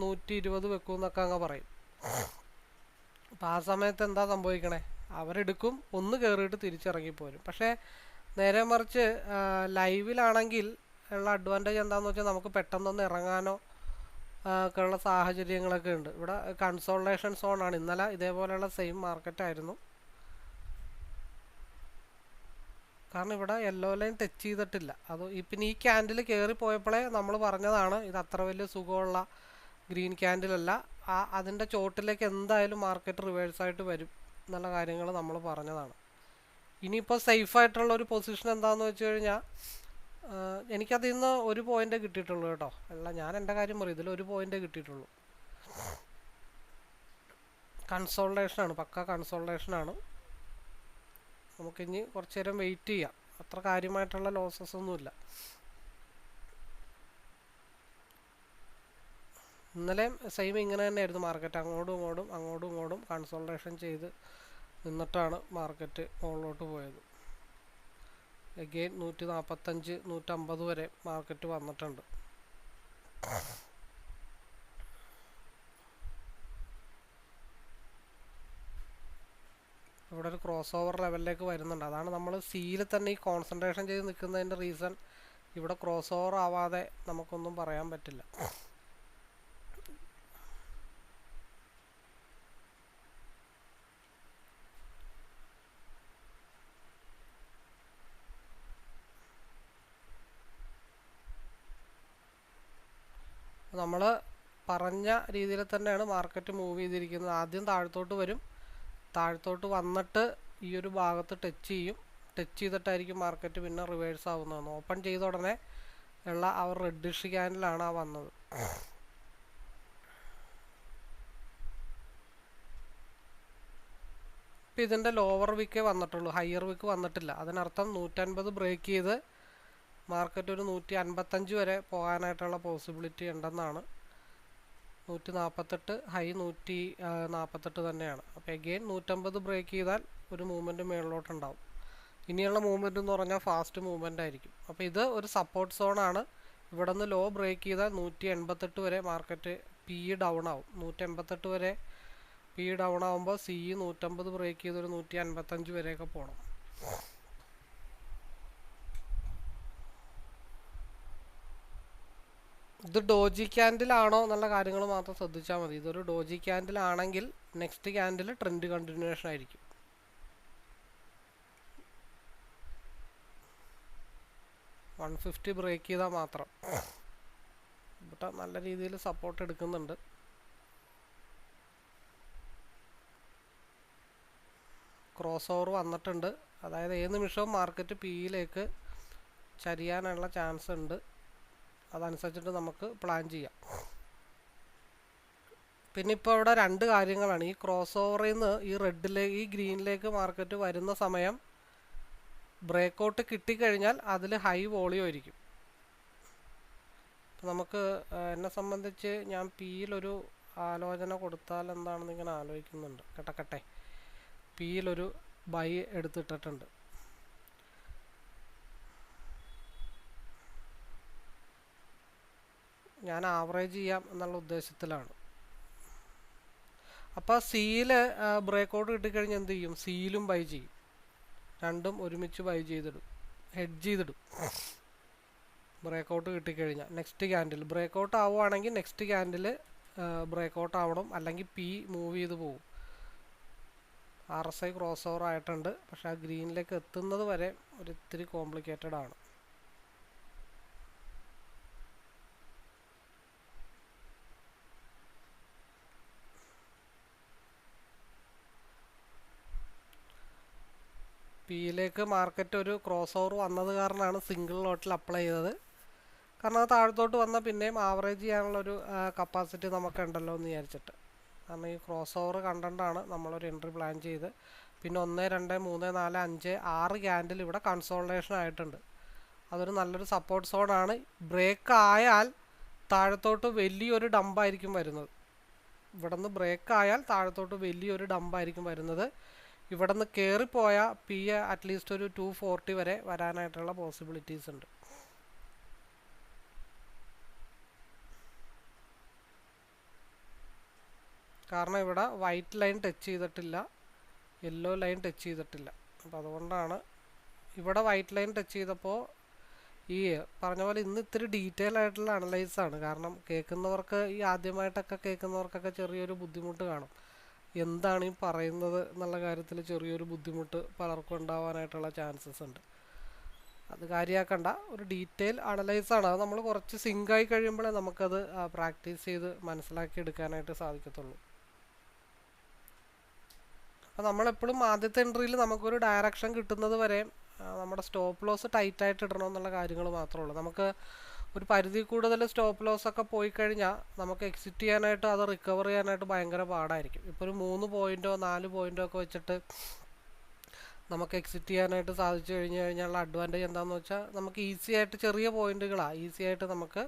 120 വെക്കൂ എന്നൊക്കെ അങ്ങ് പറയും. അപ്പം ആ സമയത്ത് എന്താ സംഭവിക്കണേ? അവരെടുക്കും, ഒന്ന് കയറിയിട്ട് തിരിച്ചിറങ്ങിപ്പോരും. പക്ഷേ നേരെ മറിച്ച് ലൈവിലാണെങ്കിൽ ഉള്ള അഡ്വാൻറ്റേജ് എന്താണെന്ന് വെച്ചാൽ നമുക്ക് പെട്ടെന്നൊന്ന് ഇറങ്ങാനോ ഒക്കെ ഉള്ള സാഹചര്യങ്ങളൊക്കെ ഉണ്ട്. ഇവിടെ കൺസോൾട്ടേഷൻ സോണാണ്. ഇന്നലെ ഇതേപോലെയുള്ള സെയിം മാർക്കറ്റായിരുന്നു. കാരണം ഇവിടെ യെല്ലോ ലൈൻ ടച്ച് ചെയ്തിട്ടില്ല. അത് പിന്നെ ഈ ക്യാൻഡിൽ കയറി പോയപ്പോഴേ നമ്മൾ പറഞ്ഞതാണ് ഇത് അത്ര വലിയ സുഖമുള്ള ഗ്രീൻ ക്യാൻഡിലല്ല. അതിൻ്റെ ചോട്ടിലേക്ക് എന്തായാലും മാർക്കറ്റ് റിവേഴ്സായിട്ട് വരും എന്നുള്ള കാര്യങ്ങൾ നമ്മൾ പറഞ്ഞതാണ്. ഇനിയിപ്പോൾ സേഫായിട്ടുള്ള ഒരു പൊസിഷൻ എന്താണെന്ന് വെച്ച് കഴിഞ്ഞാൽ എനിക്കതിൽ നിന്ന് ഒരു പോയിൻ്റേ കിട്ടിയിട്ടുള്ളൂ കേട്ടോ. അല്ല, ഞാൻ എൻ്റെ കാര്യം പറയും, ഇതിൽ ഒരു പോയിൻ്റേ കിട്ടിയിട്ടുള്ളൂ. കൺസോൾട്ടേഷനാണ്, പക്ക കൺസോൾട്ടേഷനാണ്. നമുക്കിനി കുറച്ച് നേരം വെയിറ്റ് ചെയ്യാം. അത്ര കാര്യമായിട്ടുള്ള ലോസസ് ഒന്നുമില്ല. ഇന്നലെ സെയിം ഇങ്ങനെ തന്നെയായിരുന്നു മാർക്കറ്റ്. അങ്ങോട്ടും ഇങ്ങോട്ടും കൺസോൾട്ടേഷൻ ചെയ്ത് നിന്നിട്ടാണ് മാർക്കറ്റ് മുകളിലോട്ട് പോയത്. അഗെയിൻ 145, 150 വരെ മാർക്കറ്റ് വന്നിട്ടുണ്ട്. ഇവിടെ ഒരു ക്രോസ് ഓവർ ലെവലിലേക്ക് വരുന്നുണ്ട്. അതാണ് നമ്മൾ സിയിൽ തന്നെ ഈ കോൺസെൻട്രേഷൻ ചെയ്ത് നിൽക്കുന്നതിൻ്റെ റീസൺ. ഇവിടെ ക്രോസ് ഓവർ ആവാതെ നമുക്കൊന്നും പറയാൻ പറ്റില്ല. നമ്മൾ പറഞ്ഞ രീതിയിൽ തന്നെയാണ് മാർക്കറ്റ് മൂവ് ചെയ്തിരിക്കുന്നത്. ആദ്യം താഴത്തോട്ട് വരും, താഴത്തോട്ട് വന്നിട്ട് ഈ ഒരു ഭാഗത്ത് ടച്ച് ചെയ്തിട്ടായിരിക്കും മാർക്കറ്റ് പിന്നെ റിവേഴ്സ് ആവുന്നതെന്ന്. ഓപ്പൺ ചെയ്ത ഉടനെ ഉള്ള ആ ഒരു റെഡിഷ് ക്യാൻഡിലാണ് ആ വന്നത്. ഇപ്പോൾ ഇതിൻ്റെ ലോവർ വിക്കേ വന്നിട്ടുള്ളൂ, ഹയർ വിക്ക് വന്നിട്ടില്ല. അതിനർത്ഥം 150 ബ്രേക്ക് ചെയ്ത് മാർക്കറ്റ് ഒരു 155 വരെ പോകാനായിട്ടുള്ള പോസിബിലിറ്റി ഉണ്ടെന്നാണ്. 148, ഹൈ 148 തന്നെയാണ്. അപ്പോൾ എഗെയിൻ 150 ബ്രേക്ക് ചെയ്താൽ ഒരു മൂവ്മെൻറ്റ് മേളിലോട്ടുണ്ടാവും. ഇനിയുള്ള മൂവ്മെൻറ്റ് എന്ന് പറഞ്ഞാൽ ഫാസ്റ്റ് മൂവ്മെൻ്റ് ആയിരിക്കും. അപ്പോൾ ഇത് ഒരു സപ്പോർട്ട് സോണാണ്. ഇവിടെ നിന്ന് ലോ ബ്രേക്ക് ചെയ്താൽ 188 വരെ മാർക്കറ്റ് പി ഡൗൺ ആവും. 188 വരെ പി ഡൗൺ ആകുമ്പോൾ സി 150 ബ്രേക്ക് ചെയ്ത് ഒരു 155 വരെയൊക്കെ പോകണം. ഇത് ഡോജി ക്യാൻഡിലാണോ എന്നുള്ള കാര്യങ്ങൾ മാത്രം ശ്രദ്ധിച്ചാൽ മതി. ഇതൊരു ഡോജി ക്യാൻഡിലാണെങ്കിൽ നെക്സ്റ്റ് ക്യാൻഡിൽ ട്രെൻഡ് കണ്ടിന്യൂവേഷൻ ആയിരിക്കും. $150 ബ്രേക്ക് ചെയ്താൽ മാത്രം. ഇവിടെ നല്ല രീതിയിൽ സപ്പോർട്ട് എടുക്കുന്നുണ്ട്. ക്രോസ് ഓവർ വന്നിട്ടുണ്ട്. അതായത് ഏത് നിമിഷവും മാർക്കറ്റ് പിയിലേക്ക് ചരിയാനുള്ള ചാൻസ് ഉണ്ട്. അതനുസരിച്ചിട്ട് നമുക്ക് പ്ലാൻ ചെയ്യാം. പിന്നെ ഇപ്പോൾ ഇവിടെ രണ്ട് കാര്യങ്ങളാണ്. ഈ ക്രോസ് ഓവറിൽ നിന്ന് ഈ ഗ്രീനിലേക്ക് മാർക്കറ്റ് വരുന്ന സമയം ബ്രേക്കൗട്ട് കിട്ടിക്കഴിഞ്ഞാൽ അതിൽ ഹൈ വോളിയം ആയിരിക്കും. നമുക്ക് എന്നെ സംബന്ധിച്ച് ഞാൻ പിയിലൊരു ആലോചന കൊടുത്താൽ എന്താണെന്ന് ഇങ്ങനെ ആലോചിക്കുന്നുണ്ട്. കേട്ടക്കട്ടെ, പിയിലൊരു ബൈ എടുത്തിട്ടിട്ടുണ്ട്. ഞാൻ ആവറേജ് ചെയ്യാം എന്നുള്ള ഉദ്ദേശത്തിലാണ്. അപ്പോൾ സിയിൽ ബ്രേക്കൗട്ട് കിട്ടിക്കഴിഞ്ഞാൽ എന്ത് ചെയ്യും? സിയിലും ബൈ ചെയ്യും. രണ്ടും ഒരുമിച്ച് ബൈ ചെയ്തിടും, ഹെഡ്ജ് ചെയ്തിടും. ബ്രേക്കൗട്ട് കിട്ടിക്കഴിഞ്ഞാൽ നെക്സ്റ്റ് ക്യാൻഡിൽ ബ്രേക്കൗട്ട് ആവുകയാണെങ്കിൽ നെക്സ്റ്റ് ക്യാൻഡിൽ ബ്രേക്കൗട്ട് ആവണം, അല്ലെങ്കിൽ പി മൂവ് ചെയ്ത് പോകും. RSI ക്രോസ് ഓവർ ആയിട്ടുണ്ട്. പക്ഷെ ആ ഗ്രീനിലേക്ക് എത്തുന്നത് വരെ ഒരു ഇത്തിരി കോംപ്ലിക്കേറ്റഡ് ആണ്. പിയിലേക്ക് മാർക്കറ്റ് ഒരു ക്രോസ് ഓവർ വന്നത് കാരണമാണ് സിംഗിൾ ലോട്ടിൽ അപ്ലൈ ചെയ്തത്. കാരണം അത് താഴത്തോട്ട് വന്നാൽ പിന്നെയും ആവറേജ് ചെയ്യാനുള്ളൊരു കപ്പാസിറ്റി നമുക്കുണ്ടല്ലോ എന്ന് വിചാരിച്ചിട്ട്. കാരണം ഈ ക്രോസ് ഓവർ കണ്ടിട്ടാണ് നമ്മളൊരു എൻട്രി പ്ലാൻ ചെയ്ത്. പിന്നെ 1, 2, 3, 4, 5, 6 ക്യാൻഡിൽ ഇവിടെ കൺസോൾട്ടേഷൻ ആയിട്ടുണ്ട്. അതൊരു നല്ലൊരു സപ്പോർട്ട് സോണാണ്. ബ്രേക്ക് ആയാൽ താഴത്തോട്ട് വലിയൊരു ഡമ്പായിരിക്കും വരുന്നത്. ഇവിടെ നിന്ന് ബ്രേക്ക് ആയാൽ താഴത്തോട്ട് വലിയൊരു ഡമ്പായിരിക്കും വരുന്നത്. ഇവിടെ നിന്ന് കയറിപ്പോയാൽ പി അറ്റ്ലീസ്റ്റ് ഒരു 240 വരെ വരാനായിട്ടുള്ള പോസിബിലിറ്റീസ് ഉണ്ട്. കാരണം ഇവിടെ വൈറ്റ് ലൈൻ ടച്ച് ചെയ്തിട്ടില്ല, യെല്ലോ ലൈൻ ടച്ച് ചെയ്തിട്ടില്ല. അപ്പോൾ അതുകൊണ്ടാണ് ഇവിടെ വൈറ്റ് ലൈൻ ടച്ച് ചെയ്തപ്പോൾ ഈ പറഞ്ഞ പോലെ ഇന്ന് ഇത്തിരി ഡീറ്റെയിൽ ആയിട്ടുള്ള അനലൈസാണ്. കാരണം കേൾക്കുന്നവർക്ക്, ഈ ആദ്യമായിട്ടൊക്കെ കേൾക്കുന്നവർക്കൊക്കെ ചെറിയൊരു ബുദ്ധിമുട്ട് കാണും. എന്താണ് ഈ പറയുന്നത് എന്നുള്ള കാര്യത്തിൽ ചെറിയൊരു ബുദ്ധിമുട്ട് പലർക്കും ഉണ്ടാവാനായിട്ടുള്ള ചാൻസസ് ഉണ്ട്. അത് കാര്യമാക്കണ്ട, ഒരു ഡീറ്റെയിൽ അനലൈസാണ്. അത് നമ്മൾ കുറച്ച് സിങ്കായി കഴിയുമ്പോഴേ നമുക്കത് പ്രാക്ടീസ് ചെയ്ത് മനസ്സിലാക്കി എടുക്കാനായിട്ട് സാധിക്കത്തുള്ളൂ. അപ്പോൾ നമ്മളെപ്പോഴും ആദ്യത്തെ എൻട്രിയിൽ നമുക്കൊരു ഡയറക്ഷൻ കിട്ടുന്നത് വരെ നമ്മുടെ സ്റ്റോപ്പ് ലോസ് ടൈറ്റായിട്ട് ഇടണം എന്നുള്ള കാര്യങ്ങൾ മാത്രമേ ഉള്ളൂ. നമുക്ക് ഒരു പരിധി കൂടുതൽ സ്റ്റോപ്പ് ലോസ് ഒക്കെ പോയി കഴിഞ്ഞാൽ നമുക്ക് എക്സിറ്റ് ചെയ്യാനായിട്ട്, അത് റിക്കവർ ചെയ്യാനായിട്ട് ഭയങ്കര പാടായിരിക്കും. ഇപ്പോൾ ഒരു 3 പോയിൻറ്റോ 4 പോയിൻറ്റോ ഒക്കെ വെച്ചിട്ട് നമുക്ക് എക്സിറ്റ് ചെയ്യാനായിട്ട് സാധിച്ചു കഴിഞ്ഞാലുള്ള അഡ്വാൻറ്റേജ് എന്താണെന്ന് വെച്ചാൽ നമുക്ക് ഈസി ആയിട്ട്, ചെറിയ പോയിൻറ്റുകളാണ് ഈസി ആയിട്ട് നമുക്ക്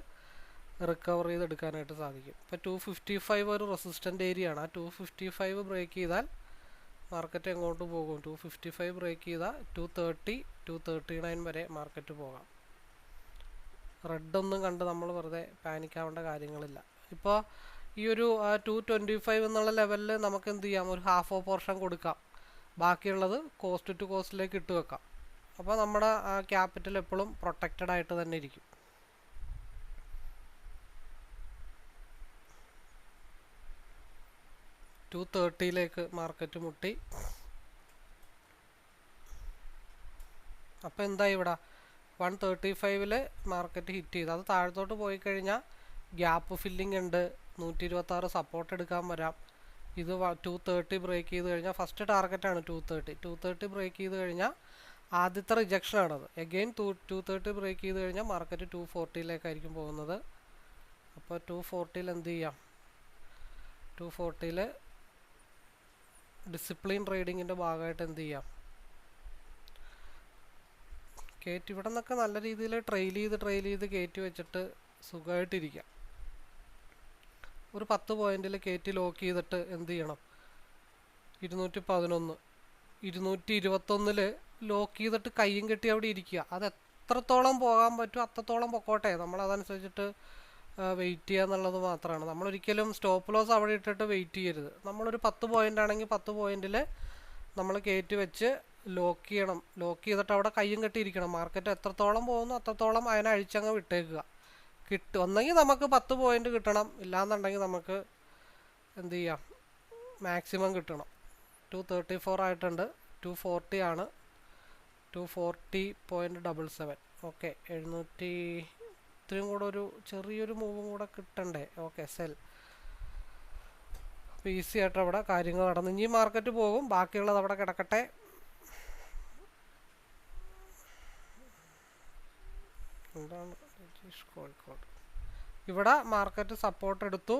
റിക്കവർ ചെയ്തെടുക്കാനായിട്ട് സാധിക്കും. ഇപ്പോൾ 255 ഒരു റെസിസ്റ്റൻ്റ് ഏരിയ ആണ്. ആ 255 ബ്രേക്ക് ചെയ്താൽ മാർക്കറ്റ് എങ്ങോട്ട് പോകും? 255 ബ്രേക്ക് ചെയ്താൽ 230, 239 വരെ മാർക്കറ്റ് പോകാം. റെഡൊന്നും കണ്ട് നമ്മൾ വെറുതെ പാനിക്കാവേണ്ട കാര്യങ്ങളില്ല. ഇപ്പോൾ ഈ ഒരു 225 എന്നുള്ള ലെവലിൽ നമുക്ക് എന്ത് ചെയ്യാം? ഒരു ഹാഫ് പോർഷൻ കൊടുക്കാം, ബാക്കിയുള്ളത് കോസ്റ്റ് ടു കോസ്റ്റിലേക്ക് ഇട്ട് വെക്കാം. അപ്പോൾ നമ്മുടെ ക്യാപിറ്റൽ എപ്പോഴും പ്രൊട്ടക്റ്റഡ് ആയിട്ട് തന്നെ ഇരിക്കും. $230 മാർക്കറ്റ് മുട്ടി. അപ്പോൾ എന്താ ഇവിടെ 135 മാർക്കറ്റ് ഹിറ്റ് ചെയ്തു. അത് താഴത്തോട്ട് പോയി കഴിഞ്ഞാൽ ഗ്യാപ്പ് ഫില്ലിംഗ് ഉണ്ട്, 126 സപ്പോർട്ട് എടുക്കാൻ വരാം. ഇത് 230 ബ്രേക്ക് ചെയ്ത് കഴിഞ്ഞാൽ ഫസ്റ്റ് ടാർഗറ്റാണ് 230 ബ്രേക്ക് ചെയ്ത് കഴിഞ്ഞാൽ ആദ്യത്തെ റിജക്ഷനാണത്. എഗെയിൻ 230 ബ്രേക്ക് ചെയ്ത് കഴിഞ്ഞാൽ മാർക്കറ്റ് 240 പോകുന്നത്. അപ്പോൾ 240 എന്ത് ചെയ്യാം? 240 ഡിസിപ്ലിൻ ട്രേഡിങ്ങിൻ്റെ ഭാഗമായിട്ട് എന്ത് ചെയ്യാം, കയറ്റി ഇവിടെ നിന്നൊക്കെ നല്ല രീതിയിൽ ട്രെയിൽ ചെയ്ത് കയറ്റി വെച്ചിട്ട് സുഖമായിട്ടിരിക്കാം. ഒരു 10 പോയിന്റിൽ കയറ്റി ലോക്ക് ചെയ്തിട്ട് എന്ത് ചെയ്യണം, 211 221 ലോക്ക് ചെയ്തിട്ട് കയ്യും കെട്ടി അവിടെ ഇരിക്കുക. അത് എത്രത്തോളം പോകാൻ പറ്റും അത്രത്തോളം പൊക്കോട്ടെ, നമ്മളതനുസരിച്ചിട്ട് വെയിറ്റ് ചെയ്യുക എന്നുള്ളത് മാത്രമാണ്. നമ്മളൊരിക്കലും സ്റ്റോപ്പ് ലോസ് അവിടെ ഇട്ടിട്ട് വെയിറ്റ് ചെയ്യരുത്. നമ്മളൊരു 10 പോയിന്റ് ആണെങ്കിൽ 10 പോയിന്റിൽ നമ്മൾ കയറ്റി വെച്ച് ലോക്ക് ചെയ്യണം. ലോക്ക് ചെയ്തിട്ട് അവിടെ കയ്യും കെട്ടിയിരിക്കണം. മാർക്കറ്റ് എത്രത്തോളം പോകുന്നു അത്രത്തോളം അതിനെ അഴിച്ചങ്ങ് വിട്ടേക്കുക. ഒന്നെങ്കിൽ നമുക്ക് 10 പോയിന്റ് കിട്ടണം, ഇല്ലാന്നുണ്ടെങ്കിൽ നമുക്ക് എന്ത് ചെയ്യാം, മാക്സിമം കിട്ടണം. 234 ആയിട്ടുണ്ട്, 240 ആണ്, 240.77. ഓക്കെ, 700 ഇത്രയും കൂടെ ഒരു ചെറിയൊരു മൂവും കൂടെ കിട്ടണ്ടേ. Okay, cell. അപ്പോൾ ഈസി ആയിട്ട് അവിടെ കാര്യങ്ങൾ നടന്നു. ഇനി മാർക്കറ്റ് പോകും, ബാക്കിയുള്ളത് അവിടെ കിടക്കട്ടെ. എന്താണ് കോഴിക്കോട്, ഇവിടെ മാർക്കറ്റ് സപ്പോർട്ട് എടുത്തു.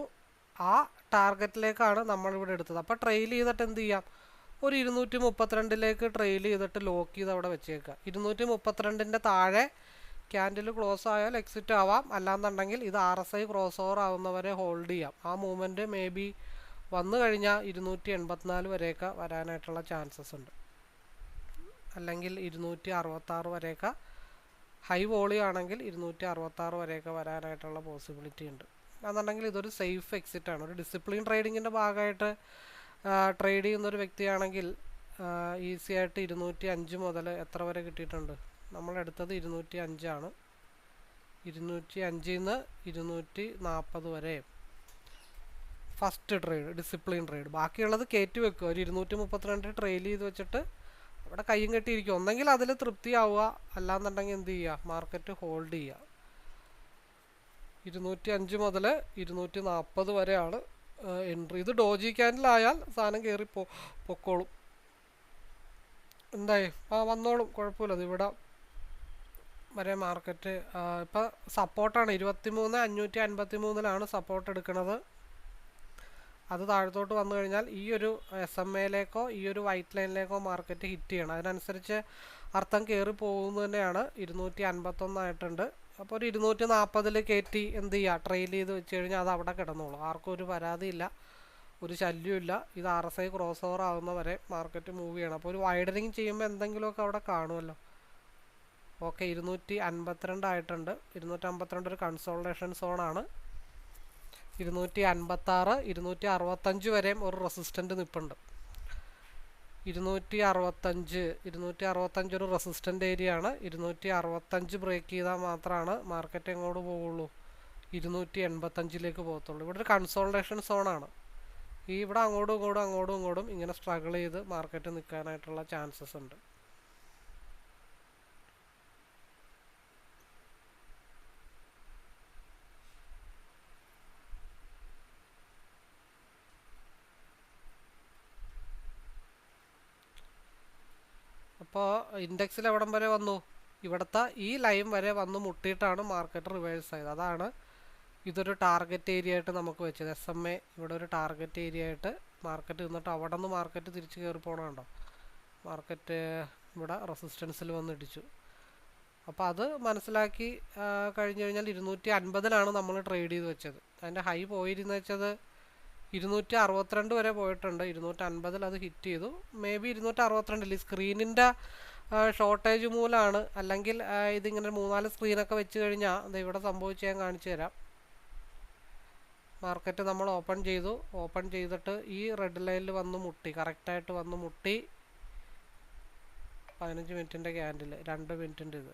ആ ടാർഗറ്റിലേക്കാണ് നമ്മളിവിടെ എടുത്തത്. അപ്പോൾ ട്രെയിൽ ചെയ്തിട്ട് എന്ത് ചെയ്യാം, ഒരു 232 ട്രെയിൽ ചെയ്തിട്ട് ലോക്ക് ചെയ്ത് അവിടെ വെച്ചേക്കുക. 232 താഴെ ക്യാൻഡിൽ ക്ലോസ് ആയാൽ എക്സിറ്റ് ആവാം, അല്ലാന്നുണ്ടെങ്കിൽ ഇത് RSI ക്രോസ് ഓവർ ആവുന്നവരെ ഹോൾഡ് ചെയ്യാം. ആ മൂവ്മെൻറ്റ് മേ ബി വന്നു കഴിഞ്ഞാൽ 284 വരെയൊക്കെ വരാനായിട്ടുള്ള ചാൻസസ് ഉണ്ട്, അല്ലെങ്കിൽ 266 വരെയൊക്കെ ഹൈ വോളി ആണെങ്കിൽ 266 വരെയൊക്കെ വരാനായിട്ടുള്ള പോസിബിലിറ്റി ഉണ്ട്. എന്നുണ്ടെങ്കിൽ ഇതൊരു സേഫ് എക്സിറ്റ് ആണ്. ഒരു ഡിസിപ്ലിൻ ട്രേഡിങ്ങിൻ്റെ ഭാഗമായിട്ട് ട്രേഡ് ചെയ്യുന്നൊരു വ്യക്തിയാണെങ്കിൽ ഈസി ആയിട്ട് 205 മുതൽ എത്ര വരെ കിട്ടിയിട്ടുണ്ട്, നമ്മളെടുത്തത് 205 ആണ്. 205 നിന്ന് 240 വരെ ഫസ്റ്റ് ട്രേഡ്, ഡിസിപ്ലിൻ ട്രേഡ്. ബാക്കിയുള്ളത് കയറ്റി വെക്കുക. ഒരു 232 ട്രെയിൽ ചെയ്ത് വെച്ചിട്ട് അവിടെ കയ്യും കെട്ടിയിരിക്കും. ഒന്നെങ്കിൽ അതിൽ തൃപ്തിയാവുക, അല്ലാന്നുണ്ടെങ്കിൽ എന്ത് ചെയ്യുക, മാർക്കറ്റ് ഹോൾഡ് ചെയ്യുക. 205 മുതൽ 240 വരെയാണ് എൻട്രി. ഇത് ഡോജി ക്യാൻഡിലായാൽ സാധനം കയറി പൊക്കോളും. എന്തായി വന്നോളും, കുഴപ്പമില്ല. അത് ഇവിടെ വരെ മാർക്കറ്റ് ഇപ്പം സപ്പോർട്ടാണ്. 23,553 സപ്പോർട്ട് എടുക്കുന്നത്. അത് താഴത്തോട്ട് വന്നു കഴിഞ്ഞാൽ ഈ ഒരു SMA ഈ ഒരു വൈറ്റ് ലൈനിലേക്കോ മാർക്കറ്റ് ഹിറ്റ് ചെയ്യണം. അതിനനുസരിച്ച് അർത്ഥം കയറി പോകുന്നത് തന്നെയാണ്. 251 ആയിട്ടുണ്ട്. അപ്പോൾ ഒരു 240 കയറ്റി എന്ത് ചെയ്യുക, ട്രെയിൽ ചെയ്ത് വെച്ച് കഴിഞ്ഞാൽ അത് അവിടെ കിടന്നോളൂ. ആർക്കും ഒരു പരാതിയില്ല, ഒരു ശല്യമില്ല. ഇത് RSI ക്രോസ് ഓവർ ആകുന്നവരെ മാർക്കറ്റ് മൂവ് ചെയ്യണം. അപ്പോൾ ഒരു വൈഡനിങ് ചെയ്യുമ്പോൾ എന്തെങ്കിലുമൊക്കെ അവിടെ കാണുമല്ലോ. ഓക്കെ, 252 ആയിട്ടുണ്ട്. 252 ഒരു കൺസോൾട്ടേഷൻ സോണാണ്. 256 265 വരെയും ഒരു റെസിസ്റ്റൻ്റ് നിൽപ്പുണ്ട്. 265 ഒരു റെസിസ്റ്റൻ്റ് ഏരിയ ആണ്. 265 ബ്രേക്ക് ചെയ്താൽ മാത്രമാണ് മാർക്കറ്റ് എങ്ങോട്ട് പോവുള്ളൂ, 285 പോകത്തുള്ളൂ. ഇവിടെ ഒരു കൺസോൾട്ടേഷൻ സോണാണ്. ഇവിടെ അങ്ങോട്ടും ഇങ്ങോട്ടും ഇങ്ങനെ സ്ട്രഗിൾ ചെയ്ത് മാർക്കറ്റ് നിൽക്കാനായിട്ടുള്ള ചാൻസസ് ഉണ്ട്. അപ്പോൾ ഇൻഡെക്സിൽ എവിടം വരെ വന്നു, ഇവിടുത്തെ ഈ ലൈൻ വരെ വന്ന് മുട്ടിയിട്ടാണ് മാർക്കറ്റ് റിവേഴ്സ് ആയത്. അതാണ് ഇതൊരു ടാർഗറ്റ് ഏരിയ ആയിട്ട് നമുക്ക് വെച്ചത്. SMA ഇവിടെ ഒരു ടാർഗറ്റ് ഏരിയ ആയിട്ട് മാർക്കറ്റ് നിന്നിട്ട് അവിടെ നിന്ന് മാർക്കറ്റ് തിരിച്ച് കയറി പോകണമുണ്ടോ, മാർക്കറ്റ് ഇവിടെ റെസിസ്റ്റൻസിൽ വന്ന് ഇടിച്ചു. അപ്പോൾ അത് മനസ്സിലാക്കി കഴിഞ്ഞ് കഴിഞ്ഞാൽ 250 നമ്മൾ ട്രേഡ് ചെയ്ത് വെച്ചത്. അതിൻ്റെ ഹൈ പോയിരുന്ന് വെച്ചത് 262 വരെ പോയിട്ടുണ്ട്. 250 അത് ഹിറ്റ് ചെയ്തു. മേ ബി 262 സ്ക്രീനിൻ്റെ ഷോർട്ടേജ് മൂലമാണ്. അല്ലെങ്കിൽ ഇതിങ്ങനെ 3-4 സ്ക്രീനൊക്കെ വെച്ച് കഴിഞ്ഞാൽ അത് ഇവിടെ സംഭവിച്ച് ഞാൻ കാണിച്ചു തരാം. മാർക്കറ്റ് നമ്മൾ ഓപ്പൺ ചെയ്തിട്ട് ഈ റെഡ് ലൈനിൽ വന്ന് മുട്ടി, കറക്റ്റായിട്ട് വന്ന് മുട്ടി. 15 മിനിറ്റിൻ്റെ ക്യാൻഡിൽ, 2 മിനിറ്റിൻ്റെ ഇത്.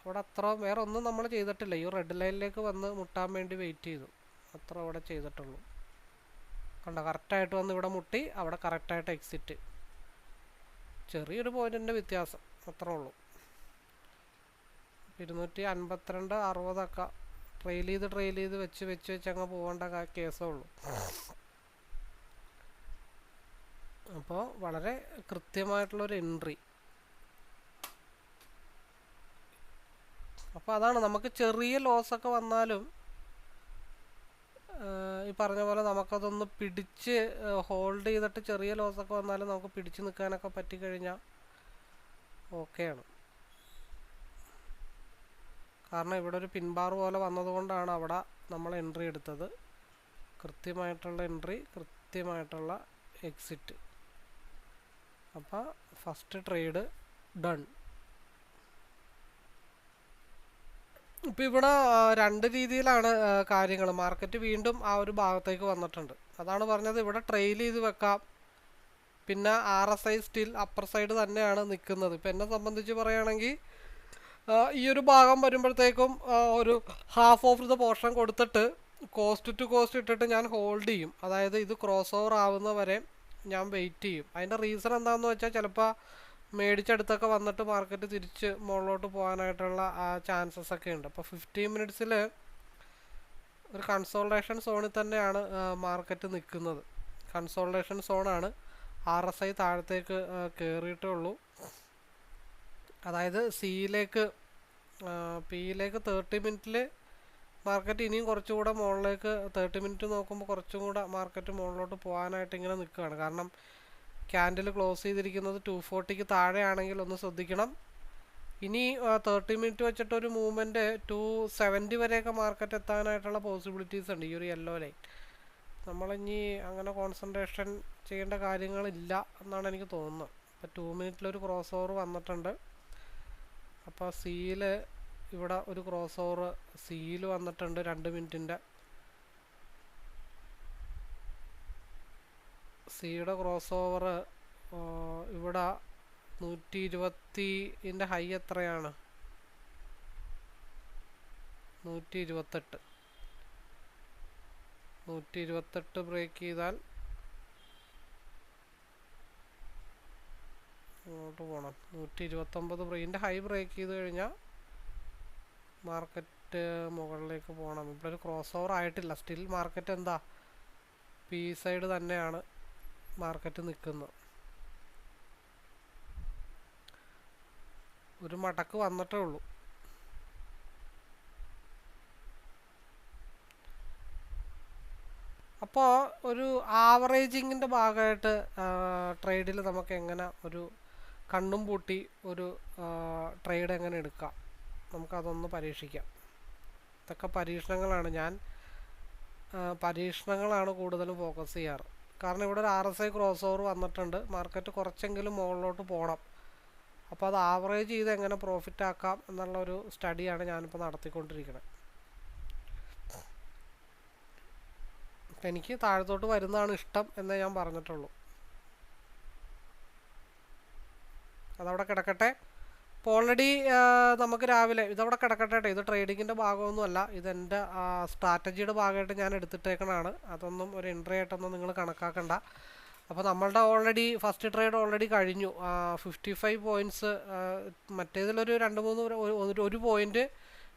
അവിടെ അത്ര വേറെ ഒന്നും നമ്മൾ ചെയ്തിട്ടില്ല. ഈ റെഡ് ലൈനിലേക്ക് വന്ന് മുട്ടാൻ വേണ്ടി വെയിറ്റ് ചെയ്തു, അത്ര അവിടെ ചെയ്തിട്ടുള്ളൂ. കണ്ടോ, കറക്റ്റായിട്ട് വന്ന് ഇവിടെ മുട്ടി, അവിടെ കറക്റ്റായിട്ട് എക്സിറ്റ്. ചെറിയൊരു പോയിന്റിൻ്റെ വ്യത്യാസം, അത്രേ ഉള്ളൂ. 252 60 ട്രെയിൽ ചെയ്ത് വെച്ച് അങ്ങ് പോകേണ്ട കേസേ ഉള്ളൂ. അപ്പോൾ വളരെ കൃത്യമായിട്ടുള്ളൊരു എൻട്രി. അപ്പോൾ അതാണ്, നമുക്ക് ചെറിയ ലോസൊക്കെ വന്നാലും ഈ പറഞ്ഞ പോലെ നമുക്കതൊന്ന് പിടിച്ച് ഹോൾഡ് ചെയ്തിട്ട് ചെറിയ ലോസൊക്കെ വന്നാലും നമുക്ക് പിടിച്ച് നിൽക്കാനൊക്കെ പറ്റിക്കഴിഞ്ഞാൽ ഓക്കെയാണ്. കാരണം ഇവിടെ ഒരു പിൻബാർ പോലെ വന്നതുകൊണ്ടാണ് അവിടെ നമ്മൾ എൻട്രി എടുത്തത്. കൃത്യമായിട്ടുള്ള എൻട്രി, കൃത്യമായിട്ടുള്ള എക്സിറ്റ്. അപ്പോൾ ഫസ്റ്റ് ട്രേഡ് ഡൺ. ഇപ്പം ഇവിടെ രണ്ട് രീതിയിലാണ് കാര്യങ്ങൾ. മാർക്കറ്റ് വീണ്ടും ആ ഒരു ഭാഗത്തേക്ക് വന്നിട്ടുണ്ട്. അതാണ് പറഞ്ഞത്, ഇവിടെ ട്രെയിൽ ചെയ്ത് വെക്കാം. പിന്നെ RSI സ്റ്റിൽ അപ്പർ സൈഡ് തന്നെയാണ് നിൽക്കുന്നത്. ഇപ്പം എന്നെ സംബന്ധിച്ച് പറയുകയാണെങ്കിൽ ഈ ഒരു ഭാഗം വരുമ്പോഴത്തേക്കും ഒരു ഹാഫ് ഓഫ് ദ പോർഷൻ കൊടുത്തിട്ട് കോസ്റ്റ് ടു കോസ്റ്റ് ഇട്ടിട്ട് ഞാൻ ഹോൾഡ് ചെയ്യും. അതായത് ഇത് ക്രോസ് ഓവർ ആവുന്ന വരെ ഞാൻ വെയിറ്റ് ചെയ്യും. അതിൻ്റെ റീസൺ എന്താണെന്ന് വെച്ചാൽ ചിലപ്പോൾ മേടിച്ചെടുത്തൊക്കെ വന്നിട്ട് മാർക്കറ്റ് തിരിച്ച് മുകളിലോട്ട് പോകാനായിട്ടുള്ള ചാൻസസ് ഒക്കെ ഉണ്ട്. അപ്പോൾ 15 മിനിറ്റ്സിൽ ഒരു കൺസോൾട്ടേഷൻ സോണിൽ തന്നെയാണ് മാർക്കറ്റ് നിൽക്കുന്നത്. കൺസോൾട്ടേഷൻ സോണാണ്. RSI താഴത്തേക്ക് കയറിയിട്ടുള്ളൂ. അതായത് പിയിലേക്ക് 30 മിനിറ്റിൽ മാർക്കറ്റ് ഇനിയും കുറച്ചുകൂടെ മുകളിലേക്ക് 30 മിനിറ്റ് നോക്കുമ്പോൾ കുറച്ചും കൂടെ മാർക്കറ്റ് മുകളിലോട്ട് പോകാനായിട്ട് ഇങ്ങനെ നിൽക്കുകയാണ്. കാരണം ക്യാൻഡിൽ ക്ലോസ് ചെയ്തിരിക്കുന്നത് 240ക്ക് താഴെയാണെങ്കിൽ ഒന്ന് ശ്രദ്ധിക്കണം. ഇനി 30 മിനിറ്റ് വെച്ചിട്ട് ഒരു മൂവ്മെൻറ്റ് 270 വരെയൊക്കെ മാർക്കറ്റ് എത്താനായിട്ടുള്ള പോസിബിലിറ്റീസ് ഉണ്ട്. ഈ ഒരു യെല്ലോ ലൈൻ നമ്മളിനി അങ്ങനെ കോൺസെൻട്രേഷൻ ചെയ്യേണ്ട കാര്യങ്ങളില്ല എന്നാണ് എനിക്ക് തോന്നുന്നത്. അപ്പോൾ 2 മിനിറ്റിലൊരു ക്രോസ് ഓവർ വന്നിട്ടുണ്ട്. അപ്പോൾ സിയിൽ ഇവിടെ ഒരു ക്രോസ് ഓവർ സിയിൽ വന്നിട്ടുണ്ട് 2 മിനിറ്റിൻ്റെ. സിയുടെ ക്രോസ് ഓവർ ഇവിടെ 120ൻ്റെ ഹൈ എത്രയാണ്? 128 ബ്രേക്ക് ചെയ്താൽ അങ്ങോട്ട് പോകണം. 129 ഇതിൻ്റെ ഹൈ ബ്രേക്ക് ചെയ്ത് കഴിഞ്ഞാൽ മാർക്കറ്റ് മുകളിലേക്ക് പോകണം. ഇവിടെ ഒരു ക്രോസ് ഓവർ ആയിട്ടില്ല. സ്റ്റിൽ മാർക്കറ്റ് എന്താ പി സൈഡ് തന്നെയാണ് മാർക്കറ്റ് നിൽക്കുന്നത്. ഒരു മടക്ക് വന്നിട്ടേ ഉള്ളൂ. അപ്പോൾ ഒരു ആവറേജിങ്ങിൻ്റെ ഭാഗമായിട്ട് ട്രേഡിൽ നമുക്ക് എങ്ങനെ ഒരു കണ്ണും പൂട്ടി ഒരു ട്രേഡ് എങ്ങനെ എടുക്കാം, നമുക്കതൊന്ന് പരീക്ഷിക്കാം. ഇതൊക്കെ പരീക്ഷണങ്ങളാണ് കൂടുതലും ഫോക്കസ് ചെയ്യാറ്. കാരണം ഇവിടെ ഒരു RSI ക്രോസ് ഓവർ വന്നിട്ടുണ്ട്. മാർക്കറ്റ് കുറച്ചെങ്കിലും മുകളിലോട്ട് പോകണം. അപ്പോൾ അത് ആവറേജ് ചെയ്ത് എങ്ങനെ പ്രോഫിറ്റ് ആക്കാം എന്നുള്ളൊരു സ്റ്റഡിയാണ് ഞാനിപ്പോൾ നടത്തിക്കൊണ്ടിരിക്കുന്നത്. അപ്പം എനിക്ക് താഴത്തോട്ട് വരുന്നതാണ് ഇഷ്ടം എന്നേ ഞാൻ പറഞ്ഞിട്ടുള്ളൂ. അതവിടെ കിടക്കട്ടെ. ഇപ്പോൾ ഓൾറെഡി നമുക്ക് രാവിലെ ഇതവിടെ കിടക്കട്ടെ. ഇത് ട്രേഡിങ്ങിൻ്റെ ഭാഗമൊന്നുമല്ല, ഇതെൻ്റെ സ്ട്രാറ്റജിയുടെ ഭാഗമായിട്ട് ഞാൻ എടുത്തിട്ടേക്കണതാണ്. അതൊന്നും ഒരു എൻട്രി ആയിട്ടൊന്നും നിങ്ങൾ കണക്കാക്കണ്ട. അപ്പോൾ നമ്മളുടെ ഓൾറെഡി ഫസ്റ്റ് ട്രേഡ് ഓൾറെഡി കഴിഞ്ഞു. 55 പോയിൻറ്റ്സ്. മറ്റേതിലൊരു 2-3 ഒരു പോയിൻറ്റ്.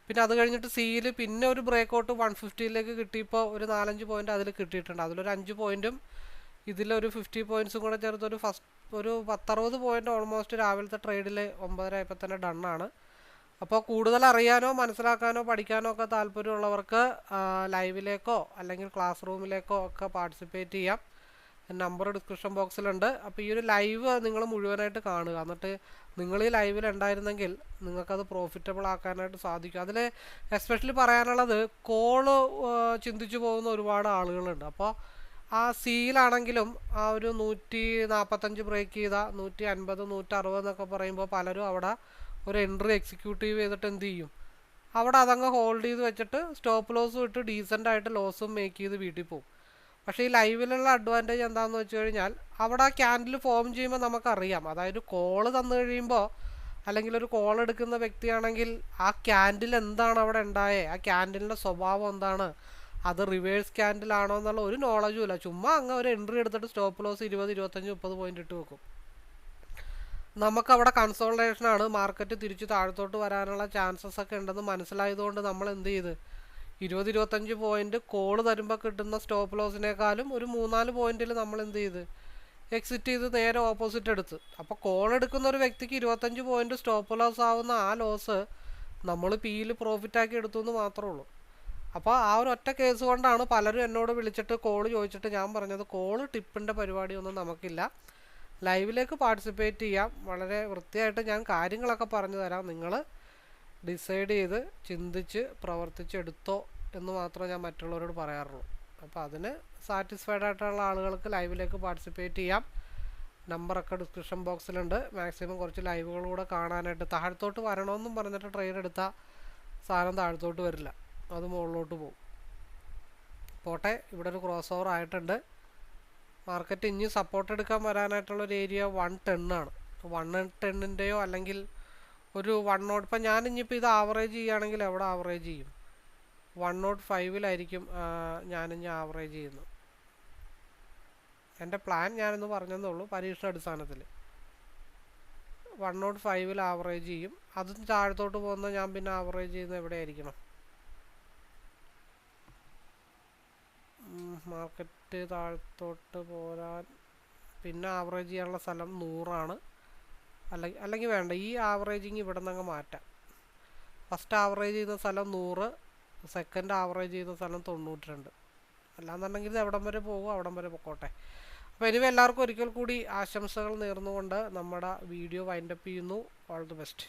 പിന്നെ അത് കഴിഞ്ഞിട്ട് സിയിൽ പിന്നെ ഒരു ബ്രേക്ക് ഔട്ട് 150ലേക്ക് കിട്ടിയപ്പോൾ ഒരു 4-5 പോയിൻറ്റ് അതിൽ കിട്ടിയിട്ടുണ്ട്. അതിലൊരു 5 പോയിൻറ്റും ഇതിലൊരു 50 പോയിൻറ്റ്സും കൂടെ ചേർത്ത് ഒരു 10-60 പോയിൻറ്റ് ഓൾമോസ്റ്റ് രാവിലത്തെ ട്രേഡിൽ 9:30 ആയപ്പോൾ തന്നെ ഡണ്ണാണ്. അപ്പോൾ കൂടുതൽ അറിയാനോ മനസ്സിലാക്കാനോ പഠിക്കാനോ ഒക്കെ താല്പര്യമുള്ളവർക്ക് ലൈവിലേക്കോ അല്ലെങ്കിൽ ക്ലാസ് റൂമിലേക്കോ ഒക്കെ പാർട്ടിസിപ്പേറ്റ് ചെയ്യാം. നമ്പർ ഡിസ്ക്രിപ്ഷൻ ബോക്സിലുണ്ട്. അപ്പോൾ ഈ ഒരു ലൈവ് നിങ്ങൾ മുഴുവനായിട്ട് കാണുക. എന്നിട്ട് നിങ്ങൾ ഈ ലൈവിൽ ഉണ്ടായിരുന്നെങ്കിൽ നിങ്ങൾക്കത് പ്രോഫിറ്റബിൾ ആക്കാനായിട്ട് സാധിക്കും. അതിൽ എസ്പെഷ്യലി പറയാനുള്ളത് കോള് ചിന്തിച്ചു പോകുന്ന ഒരുപാട് ആളുകളുണ്ട്. അപ്പോൾ ആ സിയിലാണെങ്കിലും ആ ഒരു 145 ബ്രേക്ക് ചെയ്ത 150, 160 എന്നൊക്കെ പറയുമ്പോൾ പലരും അവിടെ ഒരു എൻട്രി എക്സിക്യൂട്ടീവ് ചെയ്തിട്ട് എന്ത് ചെയ്യും, അവിടെ അതങ്ങ് ഹോൾഡ് ചെയ്ത് വെച്ചിട്ട് സ്റ്റോപ്പ് ലോസും ഇട്ട് ഡീസൻ്റായിട്ട് ലോസും മേക്ക് ചെയ്ത് വീട്ടിൽ പോകും. പക്ഷേ ഈ ലൈവിലുള്ള അഡ്വാൻറ്റേജ് എന്താണെന്ന് വെച്ച് കഴിഞ്ഞാൽ അവിടെ ആ ക്യാൻഡിൽ ഫോം ചെയ്യുമ്പോൾ നമുക്കറിയാം. അതായത് കോള് തന്നു കഴിയുമ്പോൾ അല്ലെങ്കിൽ ഒരു കോൾ എടുക്കുന്ന വ്യക്തിയാണെങ്കിൽ ആ ക്യാൻഡിൽ എന്താണ് അവിടെ ഉണ്ടായേ, ആ ക്യാൻഡിലിൻ്റെ സ്വഭാവം എന്താണ്, അത് റിവേഴ്സ് ക്യാൻഡിലാണോ എന്നുള്ള ഒരു നോളജും ഇല്ല. ചുമ്മാ അങ്ങ് ഒരു എൻട്രി എടുത്തിട്ട് സ്റ്റോപ്പ് ലോസ് 20, 25, 30 പോയിന്റ് ഇട്ട് വെക്കും. നമുക്കവിടെ കൺസോൾട്ടേഷനാണ്. മാർക്കറ്റ് തിരിച്ച് താഴത്തോട്ട് വരാനുള്ള ചാൻസസ് ഒക്കെ ഉണ്ടെന്ന് മനസ്സിലായതുകൊണ്ട് നമ്മൾ എന്ത് ചെയ്ത് 20-25 പോയിന്റ് കോള് തരുമ്പോൾ കിട്ടുന്ന സ്റ്റോപ്പ് ലോസിനേക്കാളും ഒരു 3-4 പോയിന്റിൽ നമ്മൾ എന്ത് ചെയ്ത് എക്സിറ്റ് ചെയ്ത് നേരെ ഓപ്പോസിറ്റ് എടുത്ത്. അപ്പോൾ കോൾ എടുക്കുന്ന ഒരു വ്യക്തിക്ക് 25 പോയിന്റ് സ്റ്റോപ്പ് ലോസ് ആവുന്ന ആ ലോസ് നമ്മൾ പിയിൽ പ്രോഫിറ്റാക്കി എടുത്തു എന്ന് മാത്രമേ ഉള്ളൂ. അപ്പോൾ ആ ഒരു ഒറ്റ കേസ് കൊണ്ടാണ് പലരും എന്നോട് വിളിച്ചിട്ട് കോള് ചോദിച്ചിട്ട് ഞാൻ പറഞ്ഞത് കോള് ടിപ്പിൻ്റെ പരിപാടിയൊന്നും നമുക്കില്ല, ലൈവിലേക്ക് പാർട്ടിസിപ്പേറ്റ് ചെയ്യാം, വളരെ വൃത്തിയായിട്ട് ഞാൻ കാര്യങ്ങളൊക്കെ പറഞ്ഞു തരാം, നിങ്ങൾ ഡിസൈഡ് ചെയ്ത് ചിന്തിച്ച് പ്രവർത്തിച്ചെടുത്തോ എന്ന് മാത്രമേ ഞാൻ മറ്റുള്ളവരോട് പറയാറുള്ളൂ. അപ്പോൾ അതിന് സാറ്റിസ്ഫൈഡ് ആയിട്ടുള്ള ആളുകൾക്ക് ലൈവിലേക്ക് പാർട്ടിസിപ്പേറ്റ് ചെയ്യാം. നമ്പറൊക്കെ ഡിസ്ക്രിപ്ഷൻ ബോക്സിലുണ്ട്. മാക്സിമം കുറച്ച് ലൈവുകളൂടെ കാണാനായിട്ട്. താഴത്തോട്ട് വരണമെന്നും പറഞ്ഞിട്ട് ട്രെയിൻ എടുത്താൽ സാധനം താഴത്തോട്ട് വരില്ല, അത് മുകളിലോട്ട് പോകും. പോട്ടെ, ഇവിടെ ഒരു ക്രോസ് ഓവർ ആയിട്ടുണ്ട്. മാർക്കറ്റ് ഇനി സപ്പോർട്ട് എടുക്കാൻ വരാനായിട്ടുള്ളൊരു ഏരിയ 110 ആണ്. 110ൻ്റെയോ അല്ലെങ്കിൽ ഒരു 105. ഇപ്പം ഞാൻ ഇനിയിപ്പോൾ ഇത് ആവറേജ് ചെയ്യുകയാണെങ്കിൽ എവിടെ ആവറേജ് ചെയ്യും? 105-ലായിരിക്കും ഞാനിനി ആവറേജ് ചെയ്യുന്നത്. എൻ്റെ പ്ലാൻ ഞാനെന്ന് പറഞ്ഞതേ ഉള്ളൂ, പരീക്ഷണ അടിസ്ഥാനത്തിൽ 105-ൽ ആവറേജ് ചെയ്യും. അതും താഴത്തോട്ട് പോകുന്ന ഞാൻ പിന്നെ ആവറേജ് ചെയ്യുന്നത് എവിടെ ആയിരിക്കണം? മാർക്കറ്റ് താഴത്തോട്ട് പോരാൻ പിന്നെ ആവറേജ് ചെയ്യാനുള്ള സ്ഥലം 100 അല്ലെങ്കിൽ വേണ്ട, ഈ ആവറേജിങ് ഇവിടെ നിന്ന് മാറ്റാം. ഫസ്റ്റ് ആവറേജ് ചെയ്യുന്ന സ്ഥലം 100, സെക്കൻഡ് ആവറേജ് ചെയ്യുന്ന സ്ഥലം 92. അല്ലാന്നുണ്ടെങ്കിൽ ഇത് എവിടം വരെ പോകും അവിടം വരെ പൊക്കോട്ടെ. അപ്പോൾ ഇനി എല്ലാവർക്കും ഒരിക്കൽ കൂടി ആശംസകൾ നേർന്നുകൊണ്ട് നമ്മുടെ വീഡിയോ വൈൻഡപ്പ് ചെയ്യുന്നു. All the best.